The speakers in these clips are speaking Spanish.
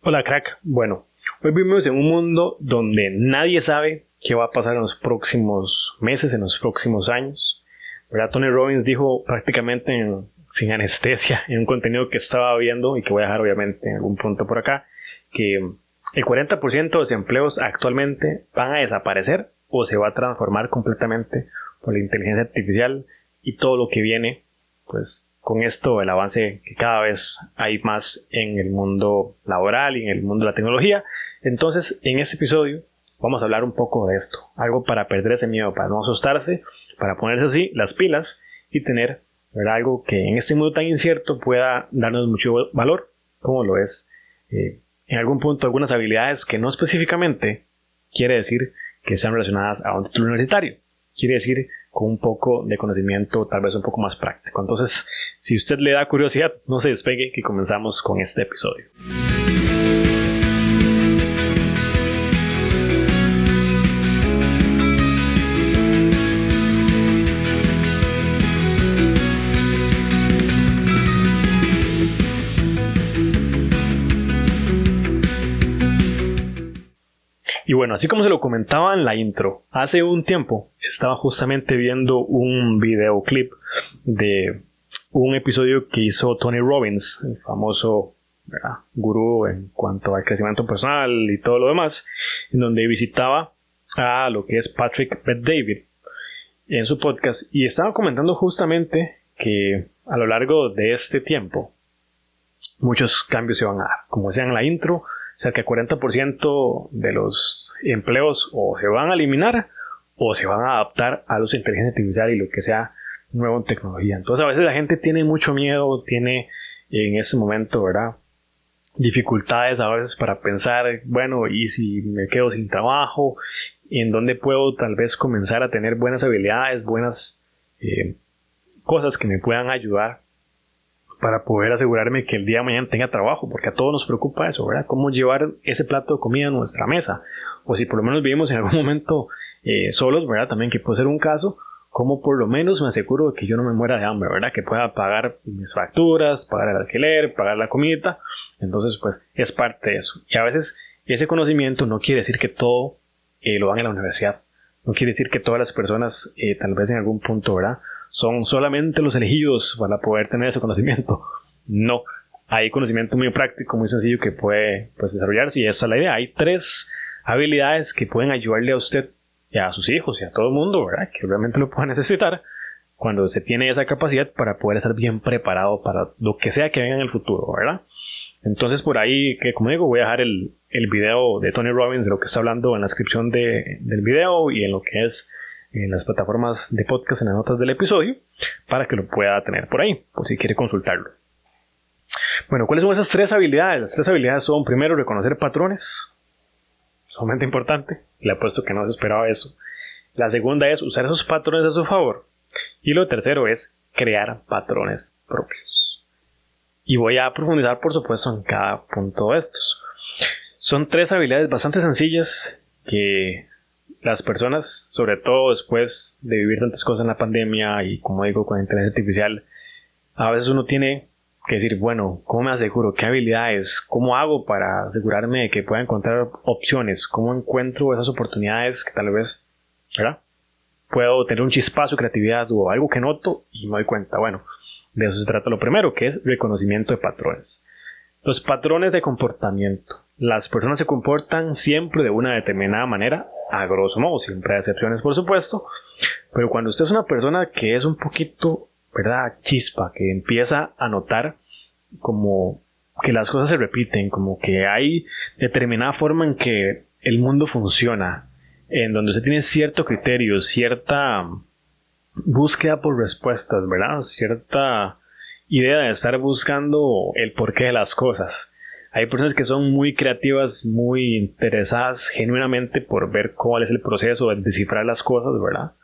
Hola crack, bueno, hoy vivimos en un mundo donde nadie sabe qué va a pasar en los próximos meses, en los próximos años, ¿verdad? Tony Robbins dijo prácticamente sin anestesia en un contenido que estaba viendo y que voy a dejar obviamente en algún punto por acá, que el 40% de los empleos actualmente van a desaparecer o se va a transformar completamente por la inteligencia artificial y todo lo que viene, pues con esto el avance que cada vez hay más en el mundo laboral y en el mundo de la tecnología. Entonces en este episodio vamos a hablar un poco de esto, algo para perder ese miedo, para no asustarse, para ponerse así las pilas y tener, ¿verdad?, algo que en este mundo tan incierto pueda darnos mucho valor, como lo es en algún punto algunas habilidades que no específicamente quiere decir que sean relacionadas a un título universitario, quiere decir con un poco de conocimiento tal vez un poco más práctico. Entonces, si usted le da curiosidad, no se despegue que comenzamos con este episodio. Y bueno, así como se lo comentaba en la intro, hace un tiempo estaba justamente viendo un videoclip de un episodio que hizo Tony Robbins, el famoso, ¿verdad?, gurú en cuanto al crecimiento personal y todo lo demás, en donde visitaba a lo que es Patrick Bet-David en su podcast y estaba comentando justamente que a lo largo de este tiempo muchos cambios se van a dar. Como decía en la intro, cerca del 40% de los empleos o se van a eliminar o se van a adaptar a los inteligencia artificial y lo que sea nuevo en tecnología. Entonces a veces la gente tiene mucho miedo, tiene en ese momento, ¿verdad?, dificultades a veces para pensar, bueno, ¿y si me quedo sin trabajo? ¿En dónde puedo tal vez comenzar a tener buenas habilidades, buenas cosas que me puedan ayudar para poder asegurarme que el día de mañana tenga trabajo? Porque a todos nos preocupa eso, ¿verdad? ¿Cómo llevar ese plato de comida a nuestra mesa? O si por lo menos vivimos en algún momento solos, ¿verdad? También que puede ser un caso, ¿cómo por lo menos me aseguro de que yo no me muera de hambre, ¿verdad? Que pueda pagar mis facturas, pagar el alquiler, pagar la comida. Entonces, pues, es parte de eso. Y a veces ese conocimiento no quiere decir que todo lo dan en la universidad. No quiere decir que todas las personas, tal vez en algún punto, ¿verdad?, son solamente los elegidos para poder tener ese conocimiento. No, hay conocimiento muy práctico, muy sencillo que puede, pues, desarrollarse, y esa es la idea. Hay 3 habilidades que pueden ayudarle a usted y a sus hijos y a todo el mundo, ¿verdad?, que realmente lo puedan necesitar cuando se tiene esa capacidad para poder estar bien preparado para lo que sea que venga en el futuro, ¿verdad? Entonces por ahí, que como digo, voy a dejar el video de Tony Robbins de lo que está hablando en la descripción del video y en lo que es en las plataformas de podcast, en las notas del episodio, para que lo pueda tener por ahí, por si quiere consultarlo. Bueno, ¿cuáles son esas 3 habilidades? Las 3 habilidades son, primero, reconocer patrones, sumamente importante, le apuesto que no se esperaba eso. La segunda es usar esos patrones a su favor, y lo tercero es crear patrones propios. Y voy a profundizar, por supuesto, en cada punto de estos. Son 3 habilidades bastante sencillas que las personas, sobre todo después de vivir tantas cosas en la pandemia y, como digo, con la inteligencia artificial, a veces uno tiene que decir, bueno, ¿cómo me aseguro? ¿Qué habilidades? ¿Cómo hago para asegurarme de que pueda encontrar opciones? ¿Cómo encuentro esas oportunidades que tal vez, ¿verdad?, puedo tener un chispazo de creatividad o algo que noto y me doy cuenta? Bueno, de eso se trata lo primero, que es reconocimiento de patrones. Los patrones de comportamiento. Las personas se comportan siempre de una determinada manera, a grosso modo, siempre hay excepciones por supuesto, pero cuando usted es una persona que es un poquito, ¿verdad?, chispa, que empieza a notar como que las cosas se repiten, como que hay determinada forma en que el mundo funciona, en donde usted tiene cierto criterio, cierta búsqueda por respuestas, ¿verdad?, cierta idea de estar buscando el porqué de las cosas. Hay personas que son muy creativas, muy interesadas genuinamente por ver cuál es el proceso de descifrar las cosas, ¿verdad?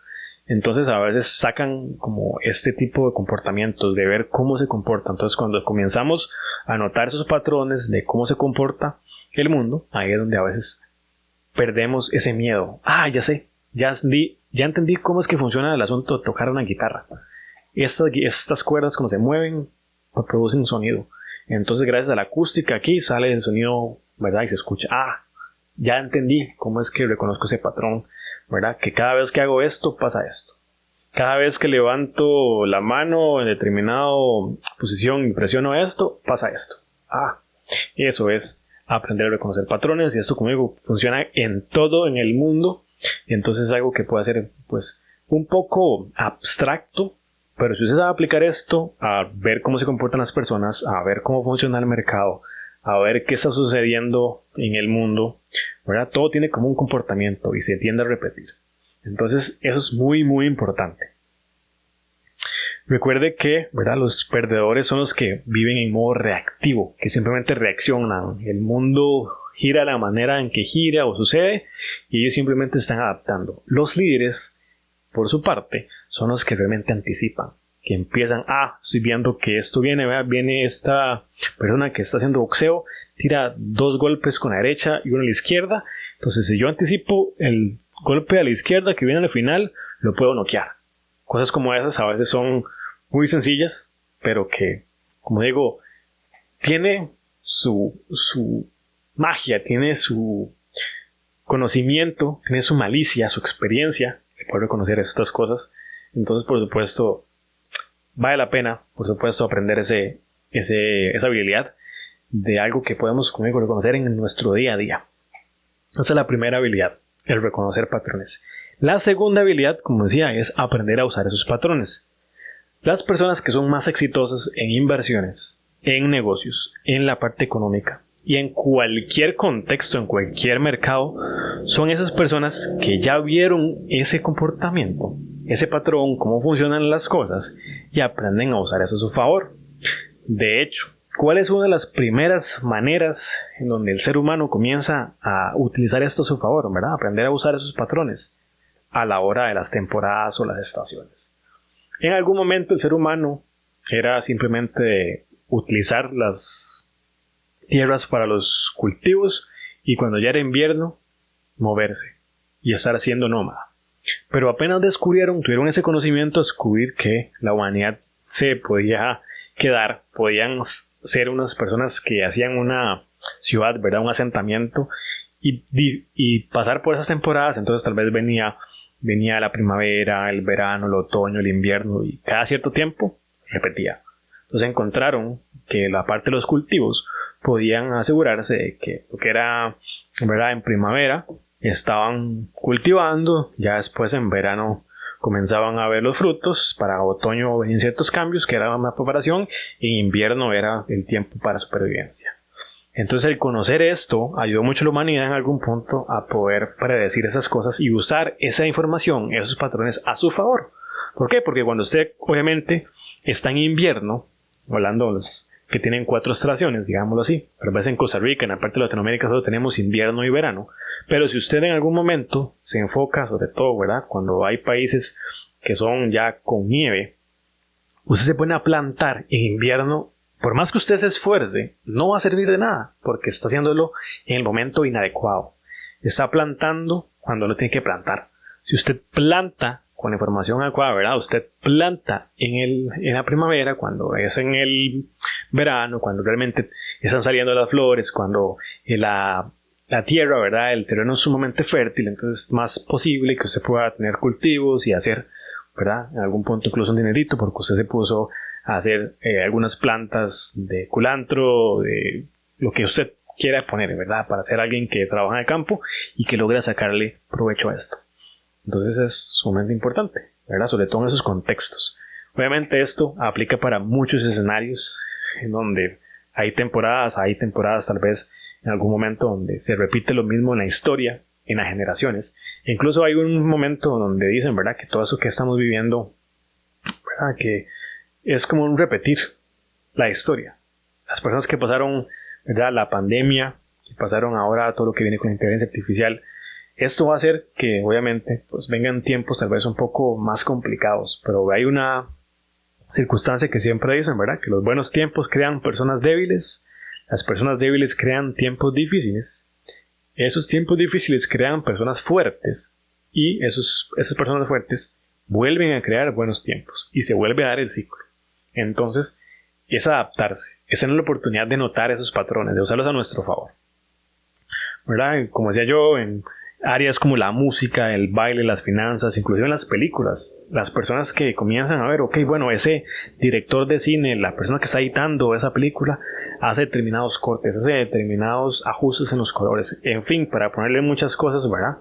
Entonces a veces sacan como este tipo de comportamientos, de ver cómo se comporta. Entonces cuando comenzamos a notar esos patrones de cómo se comporta el mundo, ahí es donde a veces perdemos ese miedo. Ah, ya sé, ya entendí cómo es que funciona el asunto de tocar una guitarra. Estas cuerdas, cuando se mueven, producen sonido. Entonces gracias a la acústica aquí sale el sonido ¿verdad? Y se escucha, ya entendí cómo es que reconozco ese patrón, ¿verdad? Que cada vez que hago esto, pasa esto. Cada vez que levanto la mano en determinada posición y presiono esto, pasa esto. Eso es aprender a reconocer patrones, y esto, como digo, funciona en todo en el mundo. Y entonces es algo que puede ser, pues, un poco abstracto, pero si usted sabe aplicar esto a ver cómo se comportan las personas, a ver cómo funciona el mercado, a ver qué está sucediendo en el mundo, ¿verdad? Todo tiene como un comportamiento y se tiende a repetir. Entonces eso es muy muy importante. Recuerde que, ¿verdad?, los perdedores son los que viven en modo reactivo, que simplemente reaccionan. El mundo gira de la manera en que gira o sucede y ellos simplemente están adaptando. Los líderes, por su parte, son los que realmente anticipan, que empiezan, estoy viendo que esto viene esta persona que está haciendo boxeo, tira 2 golpes con la derecha y uno a la izquierda. Entonces, si yo anticipo el golpe a la izquierda que viene al final, lo puedo noquear. Cosas como esas a veces son muy sencillas, pero que, como digo, tiene su magia, tiene su conocimiento, tiene su malicia, su experiencia de poder reconocer estas cosas. Entonces, por supuesto, vale la pena, por supuesto, aprender esa habilidad de algo que podemos, como digo, reconocer en nuestro día a día. Esa es la primera habilidad, el reconocer patrones. La segunda habilidad, como decía, es aprender a usar esos patrones. Las personas que son más exitosas en inversiones, en negocios, en la parte económica y en cualquier contexto, en cualquier mercado, son esas personas que ya vieron ese comportamiento, ese patrón, cómo funcionan las cosas y aprenden a usar eso a su favor. De hecho, ¿cuál es una de las primeras maneras en donde el ser humano comienza a utilizar esto a su favor, ¿verdad? Aprender a usar esos patrones a la hora de las temporadas o las estaciones. En algún momento el ser humano era simplemente utilizar las tierras para los cultivos y cuando ya era invierno, moverse y estar siendo nómada. Pero apenas tuvieron ese conocimiento, descubrir que la humanidad se podía quedar, podían ser unas personas que hacían una ciudad, ¿verdad?, un asentamiento y pasar por esas temporadas. Entonces tal vez venía la primavera, el verano, el otoño, el invierno y cada cierto tiempo repetía. Entonces encontraron que la parte de los cultivos podían asegurarse de que lo que era, ¿verdad?, en primavera estaban cultivando, ya después en verano comenzaban a ver los frutos, para otoño venían ciertos cambios que era una preparación y en invierno era el tiempo para supervivencia. Entonces el conocer esto ayudó mucho a la humanidad en algún punto a poder predecir esas cosas y usar esa información, esos patrones a su favor. ¿Por qué? Porque cuando usted obviamente está en invierno, hablando de los que tienen 4 estaciones, digámoslo así, pero a veces en Costa Rica, en la parte de Latinoamérica solo tenemos invierno y verano, pero si usted en algún momento se enfoca, sobre todo, ¿verdad?, cuando hay países que son ya con nieve, usted se pone a plantar en invierno. Por más que usted se esfuerce, no va a servir de nada, porque está haciéndolo en el momento inadecuado. Está plantando cuando no tiene que plantar. Si usted planta con la información adecuada, ¿verdad?, usted planta en la primavera, cuando es en el verano, cuando realmente están saliendo las flores, cuando la tierra, ¿verdad?, el terreno es sumamente fértil, entonces es más posible que usted pueda tener cultivos y hacer, ¿verdad?, en algún punto incluso un dinerito, porque usted se puso a hacer algunas plantas de culantro, de lo que usted quiera poner, ¿verdad?, para ser alguien que trabaja en el campo y que logra sacarle provecho a esto. Entonces es sumamente importante, ¿verdad?, sobre todo en esos contextos. Obviamente esto aplica para muchos escenarios en donde hay temporadas tal vez en algún momento donde se repite lo mismo en la historia, en las generaciones. E incluso hay un momento donde dicen, ¿verdad?, que todo eso que estamos viviendo, ¿verdad?, que es como un repetir la historia. Las personas que pasaron, ¿verdad?, la pandemia, que pasaron ahora todo lo que viene con la inteligencia artificial, esto va a hacer que obviamente pues vengan tiempos tal vez un poco más complicados, pero hay una circunstancia que siempre dicen, ¿verdad?, que los buenos tiempos crean personas débiles, las personas débiles crean tiempos difíciles, esos tiempos difíciles crean personas fuertes y esas personas fuertes vuelven a crear buenos tiempos y se vuelve a dar el ciclo. Entonces, es adaptarse, es tener la oportunidad de notar esos patrones, de usarlos a nuestro favor. ¿verdad? Como decía yo, en áreas como la música, el baile, las finanzas, inclusive en las películas. Las personas que comienzan a ver, ok, bueno, ese director de cine, la persona que está editando esa película, hace determinados cortes, hace determinados ajustes en los colores, en fin, para ponerle muchas cosas, ¿verdad?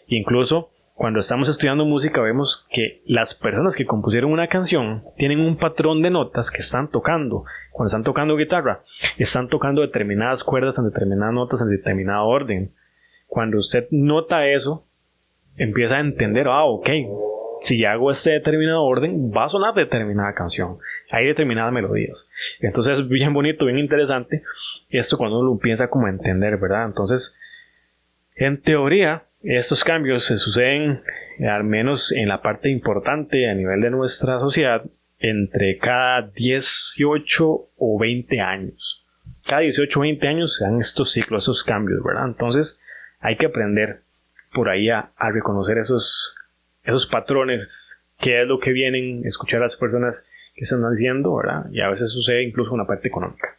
Incluso cuando estamos estudiando música vemos que las personas que compusieron una canción tienen un patrón de notas que están tocando. Cuando están tocando guitarra, están tocando determinadas cuerdas en determinadas notas en determinado orden. Cuando usted nota eso, empieza a entender, ok, si hago este determinado orden, va a sonar determinada canción. Hay determinadas melodías. Entonces es bien bonito, bien interesante esto cuando uno lo empieza como a entender, ¿verdad? Entonces, en teoría, estos cambios se suceden, al menos en la parte importante a nivel de nuestra sociedad, entre cada 18 o 20 años. Cada 18 o 20 años se dan estos ciclos, estos cambios, ¿verdad? Entonces, hay que aprender por ahí a reconocer esos patrones, qué es lo que vienen, escuchar a las personas que están diciendo, ¿verdad? Y a veces sucede incluso una parte económica.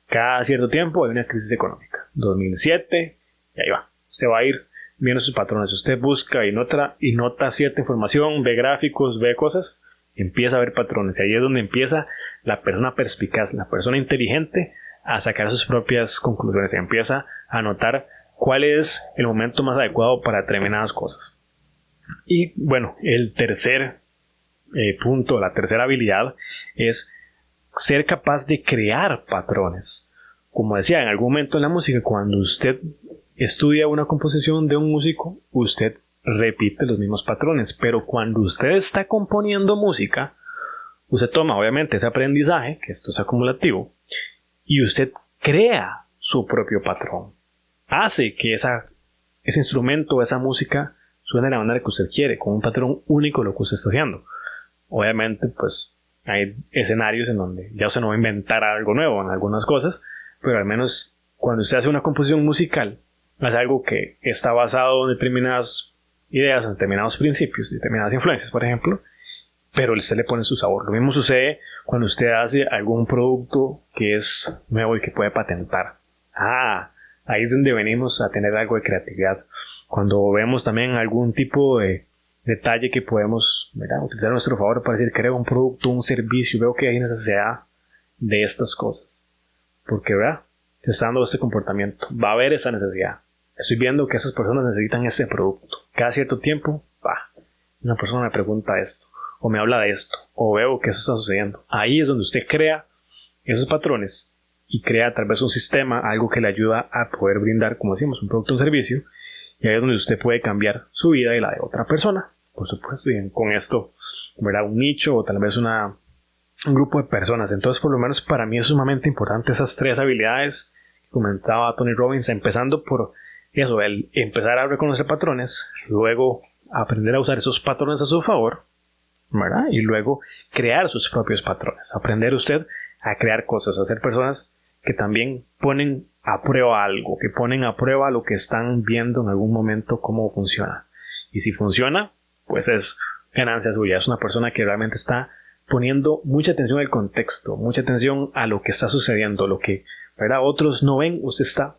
Cada cierto tiempo hay una crisis económica. 2007, y ahí va. Usted va a ir viendo sus patrones. Usted busca y nota cierta información, ve gráficos, ve cosas, empieza a ver patrones. Y ahí es donde empieza la persona perspicaz, la persona inteligente a sacar sus propias conclusiones. Empieza a notar cuál es el momento más adecuado para determinadas cosas. Y bueno, el tercer punto, la tercera habilidad es ser capaz de crear patrones. Como decía, en algún momento en la música, cuando usted estudia una composición de un músico, usted repite los mismos patrones, pero cuando usted está componiendo música, usted toma obviamente ese aprendizaje, que esto es acumulativo, y usted crea su propio patrón. Hace que ese instrumento, esa música, suene de la manera que usted quiere, con un patrón único de lo que usted está haciendo. Obviamente, pues, hay escenarios en donde ya usted no va a inventar algo nuevo en algunas cosas, pero al menos cuando usted hace una composición musical, es algo que está basado en determinadas ideas, en determinados principios, determinadas influencias, por ejemplo, pero usted le pone su sabor. Lo mismo sucede cuando usted hace algún producto que es nuevo y que puede patentar. Ahí es donde venimos a tener algo de creatividad. Cuando vemos también algún tipo de detalle que podemos, ¿verdad?, utilizar a nuestro favor para decir, creo un producto, un servicio, veo que hay necesidad de estas cosas. Porque, ¿verdad?, se está dando este comportamiento. Va a haber esa necesidad. Estoy viendo que esas personas necesitan ese producto. Cada cierto tiempo, una persona me pregunta esto, o me habla de esto, o veo que eso está sucediendo. Ahí es donde usted crea esos patrones y crea tal vez un sistema, algo que le ayuda a poder brindar, como decimos, un producto o un servicio, y ahí es donde usted puede cambiar su vida y la de otra persona, por supuesto, y con esto, ¿verdad?, un nicho o tal vez un grupo de personas. Entonces, por lo menos para mí es sumamente importante esas tres habilidades que comentaba Tony Robbins, empezando por eso, el empezar a reconocer patrones, luego aprender a usar esos patrones a su favor, ¿verdad?, y luego crear sus propios patrones, aprender usted a crear cosas, a ser personas que también ponen a prueba algo, que ponen a prueba lo que están viendo en algún momento, cómo funciona. Y si funciona, pues es ganancia suya. Es una persona que realmente está poniendo mucha atención al contexto, mucha atención a lo que está sucediendo, lo que, ¿verdad?, otros no ven. Usted está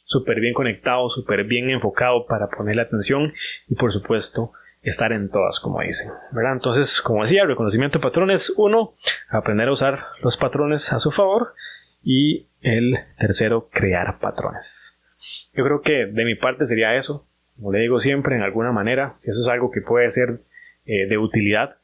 súper bien conectado, súper bien enfocado para ponerle atención y, por supuesto, estar en todas, como dicen, ¿verdad? Entonces, como decía, reconocimiento de patrones. 1, aprender a usar los patrones a su favor. Y el tercero, crear patrones. Yo creo que de mi parte sería eso. Como le digo siempre, en alguna manera, si eso es algo que puede ser de utilidad,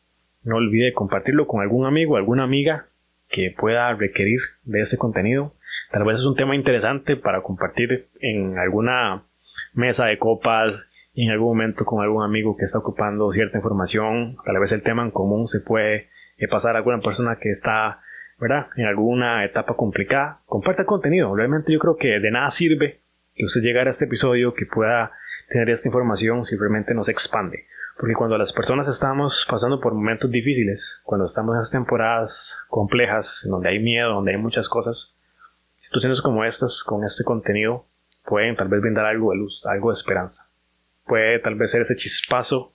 no olvide compartirlo con algún amigo, alguna amiga que pueda requerir de este contenido. Tal vez es un tema interesante para compartir en alguna mesa de copas, y en algún momento con algún amigo que está ocupando cierta información. Tal vez el tema en común se puede pasar a alguna persona que está, ¿verdad?, en alguna etapa complicada. Comparta el contenido. Realmente yo creo que de nada sirve que usted llegara a este episodio, que pueda tener esta información, si realmente no se expande. Porque cuando las personas estamos pasando por momentos difíciles, cuando estamos en esas temporadas complejas, donde hay miedo, donde hay muchas cosas, situaciones como estas, con este contenido, pueden tal vez brindar algo de luz, algo de esperanza. Puede tal vez ser ese chispazo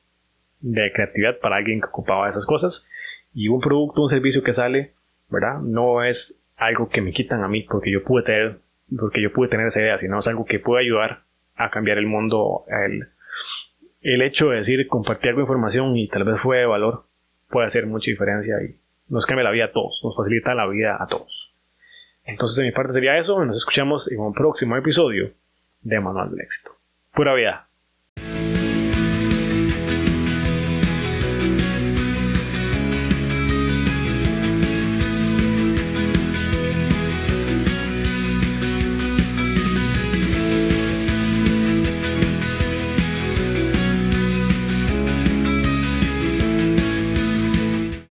de creatividad para alguien que ocupaba esas cosas. Y un producto, un servicio que sale, ¿verdad?, no es algo que me quitan a mí porque yo pude tener esa idea, sino es algo que puede ayudar a cambiar el mundo. El hecho de decir compartir algo de información y tal vez fue de valor puede hacer mucha diferencia y nos cambia la vida a todos, nos facilita la vida a todos. Entonces de mi parte sería eso, nos escuchamos en un próximo episodio de Manual del Éxito. Pura vida.